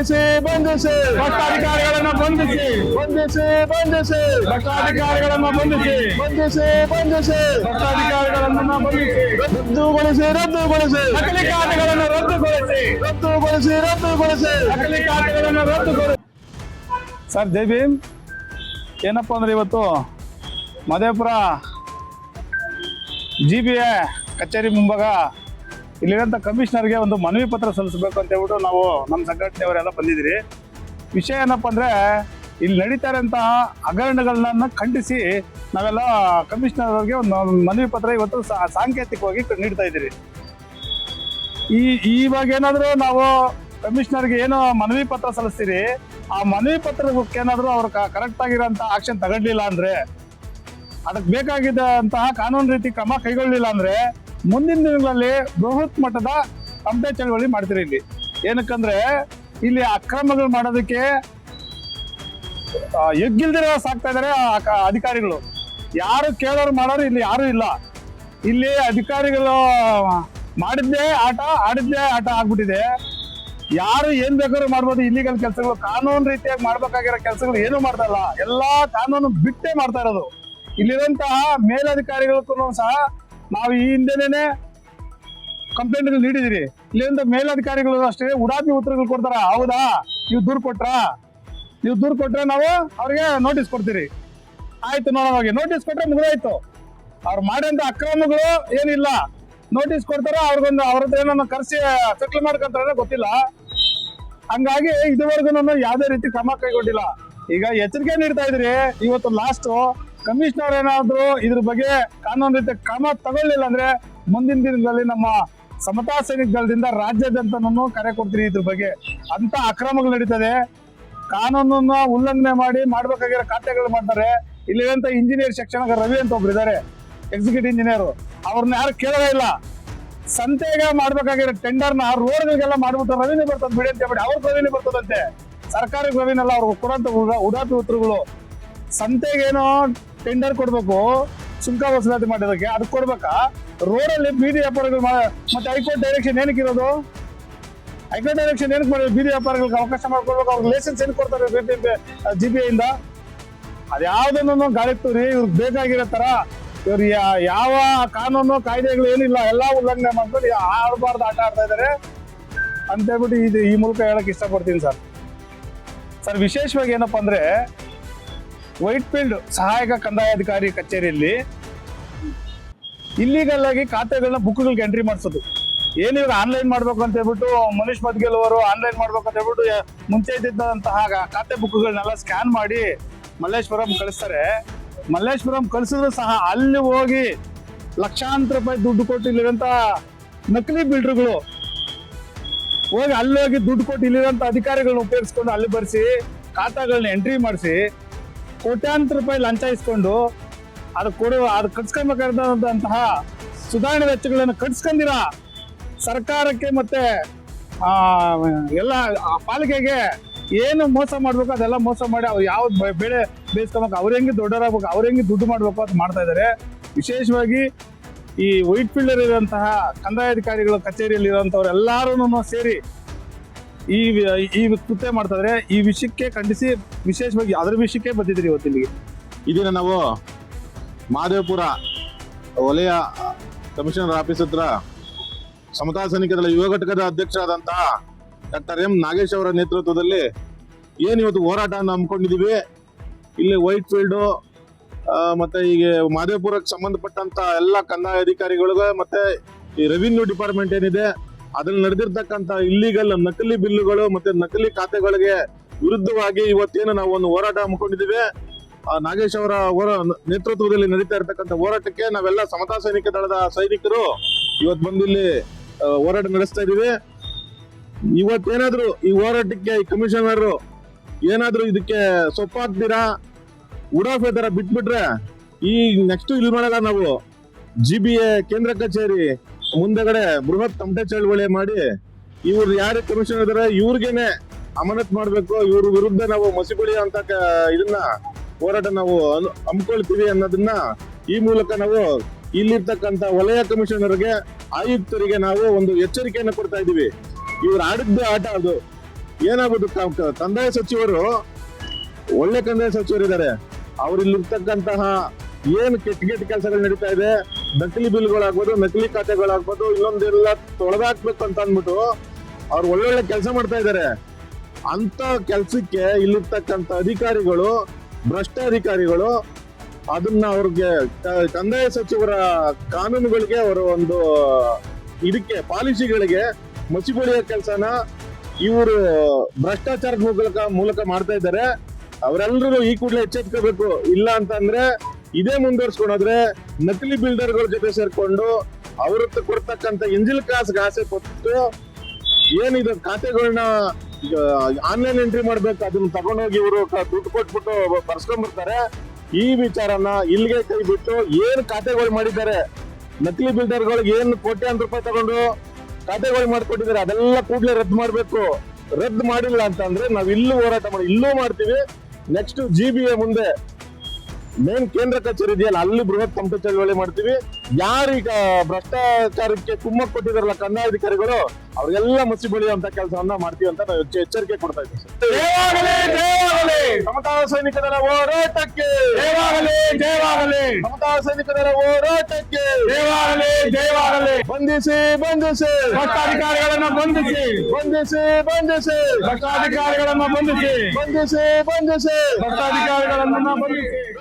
ಬಂಧಿಸಿ ಬಂಧಿಸಿ ಭ್ರಷ್ಟಾಧಿಕಾರಿಗಳನ್ನ ಬಂಧಿಸಿ ಬಂಧಿಸಿ ಬಂಧಿಸಿ ಭ್ರಷ್ಟಾಧಿಕಾರಿಗಳನ್ನ ಬಂಧಿಸಿ ಬಂಧಿಸಿ ಬಂಧಿಸಿ ಭ್ರಷ್ಟಾಧಿಕಾರಿಗಳನ್ನ ಬಂಧಿಸಿ ರದ್ದುಗೊಳಿಸಿ ರದ್ದುಗೊಳಿಸಿ ನಕಲಿ ಖಾತೆಗಳನ್ನು ರದ್ದುಗೊಳಿಸಿ ರದ್ದುಗೊಳಿಸಿ ರದ್ದುಗೊಳಿಸಿ ನಕಲಿ ಖಾತೆಗಳನ್ನು ರದ್ದುಗೊಳಿಸಿ. ಸರ್ ಜೈ ಭೀಮ್. ಏನಪ್ಪ ಅಂದ್ರೆ ಇವತ್ತು ಮಧೇಪುರ GBA ಕಚೇರಿ ಮುಂಭಾಗ ಇಲ್ಲಿರೋಂಥ ಕಮಿಷನರ್ಗೆ ಒಂದು ಮನವಿ ಪತ್ರ ಸಲ್ಲಿಸಬೇಕು ಅಂತ ಹೇಳ್ಬಿಟ್ಟು ನಾವು ನಮ್ಮ ಸಂಘಟನೆಯವರೆಲ್ಲ ಬಂದಿದ್ದೀರಿ. ವಿಷಯ ಏನಪ್ಪ ಅಂದರೆ ಇಲ್ಲಿ ನಡೀತಾ ಇರೋಂತಹ ಹಗರಣಗಳನ್ನ ಖಂಡಿಸಿ ನಾವೆಲ್ಲ ಕಮಿಷನರ್ ಅವ್ರಿಗೆ ಒಂದು ಮನವಿ ಪತ್ರ ಇವತ್ತು ಸಾಂಕೇತಿಕವಾಗಿ ನೀಡ್ತಾ ಇದ್ದೀರಿ. ಇವಾಗ ಏನಾದರೂ ನಾವು ಕಮಿಷನರ್ಗೆ ಏನು ಮನವಿ ಪತ್ರ ಸಲ್ಲಿಸ್ತೀರಿ, ಆ ಮನವಿ ಪತ್ರಕ್ಕೆ ಏನಾದರೂ ಅವ್ರು ಕರೆಕ್ಟ್ ಆಗಿರೋಂಥ ಆಕ್ಷನ್ ತಗೊಳ್ಳಿಲ್ಲ ಅಂದರೆ, ಅದಕ್ಕೆ ಬೇಕಾಗಿದ್ದಂತಹ ಕಾನೂನು ರೀತಿ ಕ್ರಮ ಕೈಗೊಳ್ಳಿಲ್ಲ ಅಂದರೆ ಮುಂದಿನ ದಿನಗಳಲ್ಲಿ ಬೃಹತ್ ಮಟ್ಟದ ತಮಟೆ ಚಳವಳಿ ಮಾಡ್ತೀರಿ. ಇಲ್ಲಿ ಏನಕ್ಕಂದ್ರೆ ಇಲ್ಲಿ ಅಕ್ರಮಗಳು ಮಾಡೋದಕ್ಕೆ ಎಗ್ಗಿಲ್ದಿರೋ ಸಾಕ್ತಾ ಇದಾರೆ ಅಧಿಕಾರಿಗಳು. ಯಾರು ಕೇಳೋರು ಮಾಡೋರು ಇಲ್ಲಿ ಯಾರು ಇಲ್ಲ. ಇಲ್ಲಿ ಅಧಿಕಾರಿಗಳು ಮಾಡಿದ್ದೇ ಆಟ ಆಡಿದ್ದೇ ಆಟ ಆಗ್ಬಿಟ್ಟಿದೆ. ಯಾರು ಏನ್ ಬೇಕಾದ್ರೂ ಮಾಡ್ಬೋದು. ಇಲ್ಲಿಗಲ್ ಕೆಲಸಗಳು ಕಾನೂನು ರೀತಿಯಾಗಿ ಮಾಡ್ಬೇಕಾಗಿರೋ ಕೆಲಸಗಳು ಏನು ಮಾಡ್ತಾ ಇಲ್ಲ, ಎಲ್ಲಾ ಕಾನೂನು ಬಿಟ್ಟೇ ಮಾಡ್ತಾ ಇರೋದು. ಇಲ್ಲಿರುವಂತಹ ಮೇಲಧಿಕಾರಿಗಳಿಗೂ ಸಹ ನಾವು ಈ ಹಿಂದೆನೇ ಕಂಪ್ಲೇಂಟ್ಗಳು ನೀಡಿದಿರಿ. ಇಲ್ಲಿಂದ ಮೇಲಧಿಕಾರಿಗಳು ಅಷ್ಟೇ ಉಡಾಪಿ ಉತ್ತರಗಳು ಕೊಡ್ತಾರ. ಹೌದಾ, ನೀವು ದೂರು ಕೊಟ್ರೆ ನಾವು ಅವ್ರಿಗೆ ನೋಟಿಸ್ ಕೊಡ್ತೀರಿ. ಆಯ್ತು, ನೋಡೋವಾಗ ನೋಟಿಸ್ ಕೊಟ್ರೆ ಮುಗಿದಾಯ್ತು. ಅವ್ರು ಮಾಡಿದಂತ ಅಕ್ರಮಗಳು ಏನಿಲ್ಲ, ನೋಟಿಸ್ ಕೊಡ್ತಾರ. ಅವ್ರಿಗೊಂದು ಅವ್ರದ್ದು ಏನೋ ಕರೆಸಿ ಸೆಟ್ಲ್ ಮಾಡ್ಕೊಂತಾರೆ ಗೊತ್ತಿಲ್ಲ. ಹಂಗಾಗಿ ಇದುವರೆಗೂ ಯಾವುದೇ ರೀತಿ ಕ್ರಮ ಕೈಗೊಂಡಿಲ್ಲ. ಈಗ ಎಚ್ಚರಿಕೆ ನೀಡ್ತಾ ಇದ್ರಿ. ಇವತ್ತು ಲಾಸ್ಟ್ ಕಮಿಷನರ್ ಏನಾದ್ರು ಇದ್ರ ಬಗ್ಗೆ ಕಾನೂನು ರೀತಿ ಕ್ರಮ ತಗೊಳ್ಳಿಲ್ಲ ಅಂದ್ರೆ ಮುಂದಿನ ದಿನಗಳಲ್ಲಿ ನಮ್ಮ ಸಮತಾ ಸೈನಿಕ ದಳದಿಂದ ರಾಜ್ಯಾದ್ಯಂತನೂ ಕರೆ ಕೊಡ್ತೀರಿ. ಇದ್ರ ಬಗ್ಗೆ ಅಂತ ಅಕ್ರಮಗಳು ನಡೀತದೆ. ಕಾನೂನನ್ನ ಉಲ್ಲಂಘನೆ ಮಾಡ್ಬೇಕಾಗಿರೋ ಖಾತೆಗಳು ಮಾಡ್ತಾರೆ. ಇಲ್ಲಿರುವಂತ ಇಂಜಿನಿಯರ್ ಶಿಕ್ಷಣ ರವಿ ಅಂತ ಒಬ್ರು ಇದ್ದಾರೆ, ಎಕ್ಸಿಕ್ಯೂಟಿವ್ ಇಂಜಿನಿಯರ್. ಅವ್ರನ್ನ ಯಾರು ಕೇಳೋದೇ ಇಲ್ಲ. ಸಂತೆಗೆ ಮಾಡ್ಬೇಕಾಗಿರೋ ಟೆಂಡರ್ನ ರೋಡ್ಗಳಿಗೆಲ್ಲ ಮಾಡ್ಬಿಟ್ಟು ರೆವಿನ್ಯೂ ಬರ್ತದೆ ಬಿಡಿ ಅಂತ ಹೇಳ್ಬಿಡಿ. ಅವ್ರ ರೆವಿನ್ಯೂ ಬರ್ತದಂತೆ, ಸರ್ಕಾರಿ ರೆವಿನ್ಯೂ ಎಲ್ಲ ಅವ್ರು ಕೊಡಂತ ಉಡಾಪಿ ಉತ್ತರಗಳು. ಸಂತೆಗೇನೋ ಟೆಂಡರ್ ಕೊಡ್ಬೇಕು, ಸುಂಕ ವಸೂಲಾತಿ ಮಾಡೋದಕ್ಕೆ, ಅದು ಕೊಡ್ಬೇಕಾ? ರೋಡಲ್ಲಿ ಬೀದಿ ವ್ಯಾಪಾರಗಳು ಮತ್ತೆ ಹೈಕೋರ್ಟ್ ಡೈರೆಕ್ಷನ್ ಏನಕ್ಕೆ ಇರೋದು? ಹೈಕೋರ್ಟ್ ಡೈರೆಕ್ಷನ್ ಏನಕ್ಕೆ ಮಾಡೋದು? ಬೀದಿ ವ್ಯಾಪಾರಗಳಿಗೆ ಅವಕಾಶ ಮಾಡ್ಕೊಡ್ಬೇಕು. ಅವ್ರಿಗೆ ಲೈಸೆನ್ಸ್ ಏನಕ್ಕೆ ಕೊಡ್ತಾರೆ GBA ಇಂದ? ಅದ್ಯಾವ್ದನ್ನು ಗಾಳಿ ತೂರಿ ಇವ್ರಿಗೆ ಬೇಕಾಗಿರೋ ತರ ಇವ್ರು ಯಾವ ಕಾನೂನು ಕಾಯ್ದೆಗಳು ಏನಿಲ್ಲ, ಎಲ್ಲಾ ಉಲ್ಲಂಘನೆ ಮಾಡ್ಕೊಂಡು ಆಡಬಾರ್ದು ಆಟ ಆಡ್ತಾ ಇದಾರೆ ಅಂತ ಹೇಳ್ಬಿಟ್ಟು ಈ ಮೂಲಕ ಹೇಳಕ್ ಇಷ್ಟಪಡ್ತೀನಿ ಸರ್. ವಿಶೇಷವಾಗಿ ಏನಪ್ಪಾ ಅಂದ್ರೆ ವೈಟ್ಫೀಲ್ಡ್ ಸಹಾಯಕ ಕಂದಾಯಾಧಿಕಾರಿ ಕಚೇರಿಯಲ್ಲಿ ಇಲ್ಲಿಗಲ್ ಆಗಿ ಖಾತೆಗಳನ್ನ ಬುಕ್ಗಳಿಗೆ ಎಂಟ್ರಿ ಮಾಡಿಸೋದು. ಏನಿವ್ರು ಆನ್ಲೈನ್ ಮಾಡ್ಬೇಕು ಅಂತ ಹೇಳ್ಬಿಟ್ಟು ಮನೀಶ್ ಮದ್ಗಿಲ್ ಅವರು ಆನ್ಲೈನ್ ಮಾಡ್ಬೇಕು ಅಂತ ಹೇಳ್ಬಿಟ್ಟು ಮುಂಚೆ ಇದ್ದಂತಹ ಖಾತೆ ಬುಕ್ಗಳನ್ನೆಲ್ಲ ಸ್ಕ್ಯಾನ್ ಮಾಡಿ ಮಲ್ಲೇಶ್ವರಂ ಕಳಿಸ್ತಾರೆ. ಮಲ್ಲೇಶ್ವರಂ ಕಳಿಸಿದ್ರು ಸಹ ಅಲ್ಲಿ ಹೋಗಿ ಲಕ್ಷಾಂತರ ರೂಪಾಯಿ ದುಡ್ಡು ಕೊಟ್ಟು ಇಲ್ಲಿರುವಂತ ನಕಲಿ ಬಿಲ್ಡರ್ಗಳು ಹೋಗಿ ಅಲ್ಲಿ ಹೋಗಿ ದುಡ್ಡು ಕೊಟ್ಟು ಇಲ್ಲಿರುವಂತ ಅಧಿಕಾರಿಗಳನ್ನ ಉಪಯೋಗಿಸ್ಕೊಂಡು ಅಲ್ಲಿ ಬರ್ಸಿ ಖಾತೆಗಳನ್ನ ಎಂಟ್ರಿ ಮಾಡಿಸಿ ಕೋಟ್ಯಾಂತರ ರೂಪಾಯಿ ಲಂಚ ಇಸ್ಕೊಂಡು ಅದು ಕಟ್ಸ್ಕೊಬೇಕಾದಂತಹ ಸುಧಾರಣೆ ವೆಚ್ಚಗಳನ್ನು ಕಟ್ಸ್ಕೊಂಡಿರ ಸರ್ಕಾರಕ್ಕೆ ಮತ್ತೆ ಎಲ್ಲ ಪಾಲಿಕೆಗೆ ಏನು ಮೋಸ ಮಾಡ್ಬೇಕು ಅದೆಲ್ಲ ಮೋಸ ಮಾಡಿ ಅವ್ರು ಯಾವ್ದು ಬೆಳೆ ಬೇಯಿಸ್ಕೊಬೇಕು, ಅವ್ರ ಹೆಂಗೆ ದೊಡ್ಡವರಾಗಬೇಕು, ಅವ್ರ ಹೆಂಗೆ ದುಡ್ಡು ಮಾಡ್ಬೇಕು ಅಂತ ಮಾಡ್ತಾ ಇದ್ದಾರೆ. ವಿಶೇಷವಾಗಿ ಈ ವೈಟ್ಫೀಲ್ಡ್ ಇರುವಂತಹ ಕಂದಾಯಾಧಿಕಾರಿಗಳ ಕಚೇರಿಯಲ್ಲಿ ಇರುವಂತವ್ರು ಎಲ್ಲಾರು ಸೇರಿ ಈ ಕೃತ್ಯ ಮಾಡ್ತಾ ಇದ್ರೆ. ಈ ವಿಷಯಕ್ಕೆ ಖಂಡಿಸಿ ವಿಶೇಷವಾಗಿ ಅದರ ವಿಷಯಕ್ಕೆ ಬಂದಿದ್ದೀರಿ ಇವತ್ತಿಲ್ಲಿಗೆ. ಇದನ್ನ ನಾವು ಮಹದೇವಪುರ ವಲಯ ಕಮಿಷನರ್ ಆಫೀಸ್ ಹತ್ರ ಸಮತಾ ಸೈನಿಕ ದಳ ಯುವ ಘಟಕದ ಅಧ್ಯಕ್ಷರಾದಂತಹ ಡಾಕ್ಟರ್ ಎಂ ನಾಗೇಶ್ ಅವರ ನೇತೃತ್ವದಲ್ಲಿ ಏನು ಇವತ್ತು ಹೋರಾಟವನ್ನು ಹಮ್ಮಿಕೊಂಡಿದ್ದೀವಿ. ಇಲ್ಲಿ ವೈಟ್ಫೀಲ್ಡ್ ಮತ್ತೆ ಈಗ ಮಹದೇವಪುರಕ್ಕೆ ಸಂಬಂಧಪಟ್ಟಂತ ಎಲ್ಲ ಕಂದಾಯ ಅಧಿಕಾರಿಗಳಿಗೆ ಮತ್ತೆ ಈ ರೆವಿನ್ಯೂ ಡಿಪಾರ್ಟ್ಮೆಂಟ್ ಏನಿದೆ ಅದ್ರಲ್ಲಿ ನಡೆದಿರ್ತಕ್ಕಂಥ ಇಲ್ಲಿಗಲ್ ನಕಲಿ ಬಿಲ್ಲುಗಳು ಮತ್ತೆ ನಕಲಿ ಖಾತೆಗಳಿಗೆ ವಿರುದ್ಧವಾಗಿ ಇವತ್ತೇನು ನಾವು ಒಂದು ಹೋರಾಟ ಹಮ್ಮಿಕೊಂಡಿದ್ದೀವಿ. ನಾಗೇಶ್ ಅವರ ನೇತೃತ್ವದಲ್ಲಿ ನಡೀತಾ ಇರತಕ್ಕಂಥ ಹೋರಾಟಕ್ಕೆ ನಾವೆಲ್ಲ ಸಮತಾ ಸೈನಿಕ ದಳದ ಸೈನಿಕರು ಇವತ್ತು ಬಂದು ಇಲ್ಲಿ ಹೋರಾಟ ನಡೆಸ್ತಾ ಇದೀವಿ. ಇವತ್ತೇನಾದ್ರು ಈ ಹೋರಾಟಕ್ಕೆ ಈ ಕಮಿಷನರ್ ಏನಾದ್ರು ಇದಕ್ಕೆ ಸೊಪ್ಪಾಗ್ತೀರಾ, ಉಡಾಫೆ ತರ ಬಿಟ್ಬಿಟ್ರೆ ಈ ನೆಕ್ಸ್ಟ್ ಇಲ್ಲಿ ಮಾಡಲ್ಲ. ನಾವು GBA ಕೇಂದ್ರ ಕಚೇರಿ ಮುಂದೆಗಡೆ ಬೃಹತ್ ತಮಟೆ ಚಳವಳಿ ಮಾಡಿ ಇವ್ರು ಯಾರು ಕಮಿಷನರ್ ಇದಾರೆ ಇವ್ರಿಗೇನೆ ಅಮಾನತ್ ಮಾಡ್ಬೇಕು, ಇವ್ರ ವಿರುದ್ಧ ನಾವು ಮಸಿಬಳಿ ಅಂತ ಇದನ್ನ ಹೋರಾಟ ನಾವು ಹಮ್ಮಿಕೊಳ್ತೀವಿ ಅನ್ನೋದನ್ನ ಈ ಮೂಲಕ ನಾವು ಇಲ್ಲಿರ್ತಕ್ಕಂಥ ವಲಯ ಕಮಿಷನರ್ಗೆ ಆಯುಕ್ತರಿಗೆ ನಾವು ಒಂದು ಎಚ್ಚರಿಕೆಯನ್ನು ಕೊಡ್ತಾ ಇದ್ದೀವಿ. ಇವ್ರು ಆಡಿದ್ದೇ ಆಟ ಅದು. ಏನಾಗುತ್ತೆ ಕಂದಾಯ ಸಚಿವರು ಒಳ್ಳೆ ಕಂದಾಯ ಸಚಿವರಿದ್ದಾರೆ. ಅವ್ರಿಲ್ಲಿರ್ತಕ್ಕಂತಹ ಏನು ಕೆಟ್ಟ ಕೆಟ್ಟ ಕೆಲಸಗಳು ನಡೀತಾ ಇದೆ, ನಕಲಿ ಬಿಲ್ಗಳಾಗ್ಬೋದು, ನಕಲಿ ಖಾತೆಗಳಾಗ್ಬೋದು, ಇನ್ನೊಂದೆಲ್ಲ ತೊಳೆದಾಕ್ಬೇಕು ಅಂತ ಅಂದ್ಬಿಟ್ಟು ಅವ್ರು ಒಳ್ಳೊಳ್ಳೆ ಕೆಲಸ ಮಾಡ್ತಾ ಇದ್ದಾರೆ. ಅಂತ ಕೆಲ್ಸಕ್ಕೆ ಇಲ್ಲಿರ್ತಕ್ಕಂಥ ಅಧಿಕಾರಿಗಳು, ಭ್ರಷ್ಟ ಅಧಿಕಾರಿಗಳು, ಅದನ್ನ ಅವ್ರಿಗೆ ಕಂದಾಯ ಸಚಿವರ ಕಾನೂನುಗಳಿಗೆ ಅವರ ಒಂದು ಇದಕ್ಕೆ ಪಾಲಿಸಿಗಳಿಗೆ ಮಸಿಬಳಿಯೋ ಕೆಲಸನ ಇವರು ಭ್ರಷ್ಟಾಚಾರದ ಮೂಲಕ ಮಾಡ್ತಾ ಇದ್ದಾರೆ. ಅವರೆಲ್ಲರೂ ಈ ಕೂಡಲೇ ಎಚ್ಚೆತ್ಕೋಬೇಕು. ಇಲ್ಲ ಅಂತಂದ್ರೆ ಇದೇ ಮುಂದುವರ್ಸ್ಕೊಂಡೋದ್ರೆ ನಕಲಿ ಬಿಲ್ಡರ್ಗಳ ಜೊತೆ ಸೇರ್ಕೊಂಡು ಅವ್ರ ಕೊಡ್ತಕ್ಕಂಥ ಎಂಜಿಲ್ ಕಾಸ್ಗೆ ಆಸೆ ಕೊಟ್ಟು ಏನಿದೆ ಖಾತೆಗಳನ್ನ ಆನ್ಲೈನ್ ಎಂಟ್ರಿ ಮಾಡ್ಬೇಕು, ಅದನ್ನ ತಗೊಂಡೋಗಿ ಇವರು ದುಡ್ಡು ಕೊಟ್ಬಿಟ್ಟು ಬರ್ಸ್ಕೊಂಡ್ಬಿಡ್ತಾರೆ. ಈ ವಿಚಾರನ ಇಲ್ಲಿಗೆ ಕೈ ಬಿಟ್ಟು ಏನ್ ಖಾತೆಗಳು ಮಾಡಿದ್ದಾರೆ, ನಕಲಿ ಬಿಲ್ಡರ್ಗಳಿಗೆ ಏನ್ ಕೋಟ್ಯಾಂತರ ರೂಪಾಯಿ ತಗೊಂಡು ಖಾತೆಗಳು ಮಾಡ್ಕೊಟ್ಟಿದ್ದಾರೆ, ಅದೆಲ್ಲ ಕೂಡಲೇ ರದ್ದು ಮಾಡ್ಬೇಕು. ರದ್ದು ಮಾಡಿಲ್ಲ ಅಂತಂದ್ರೆ ನಾವ್ ಇಲ್ಲೂ ಹೋರಾಟ ಮಾಡಿ ಇಲ್ಲೂ ಮಾಡ್ತೀವಿ. ನೆಕ್ಸ್ಟ್ GBA ಮುಂದೆ ಮೇನ್ ಕೇಂದ್ರ ಕಚೇರಿ ಇದೆಯಲ್ಲ, ಅಲ್ಲಿ ಬೃಹತ್ ಸಂಪು ಚಳವಳಿ ಮಾಡ್ತೀವಿ. ಯಾರೀಗ ಭ್ರಷ್ಟಾಚಾರಕ್ಕೆ ಕುಮ್ಮಕ್ ಕೊಟ್ಟಿದಾರಲ್ಲ ಕಂದಾಯಾಧಿಕಾರಿಗಳು, ಅವ್ರಿಗೆಲ್ಲ ಮುಚ್ಚಿ ಬೆಳೆಯುವಂತ ಕೆಲಸವನ್ನ ಮಾಡ್ತೀವಿ ಅಂತ ನಾವು ಎಚ್ಚರಿಕೆ ಕೊಡ್ತಾ ಇದ್ದೀವಿ. ಸಮತಾ ಸೈನಿಕ ದಳ ಹೋರಾಟಕ್ಕೆ ಸಮತಾ ಸೈನಿಕ ದಳ ಹೋರಾಟಕ್ಕೆ ಬಂಧಿಸಿ ಬಂಧಿಸಿ ಭ್ರಷ್ಟಾಧಿಕಾರಿಗಳನ್ನ ಬಂಧಿಸಿ ಬಂಧಿಸಿ ಬಂಧಿಸಿ ಭ್ರಷ್ಟಾಧಿಕಾರಿಗಳನ್ನ ಬಂಧಿಸಿ ಬಂಧಿಸಿ ಬಂಧಿಸಿ ಭ್ರಷ್ಟಾಧಿಕಾರಿಗಳನ್ನ ಬಂಧಿಸಿ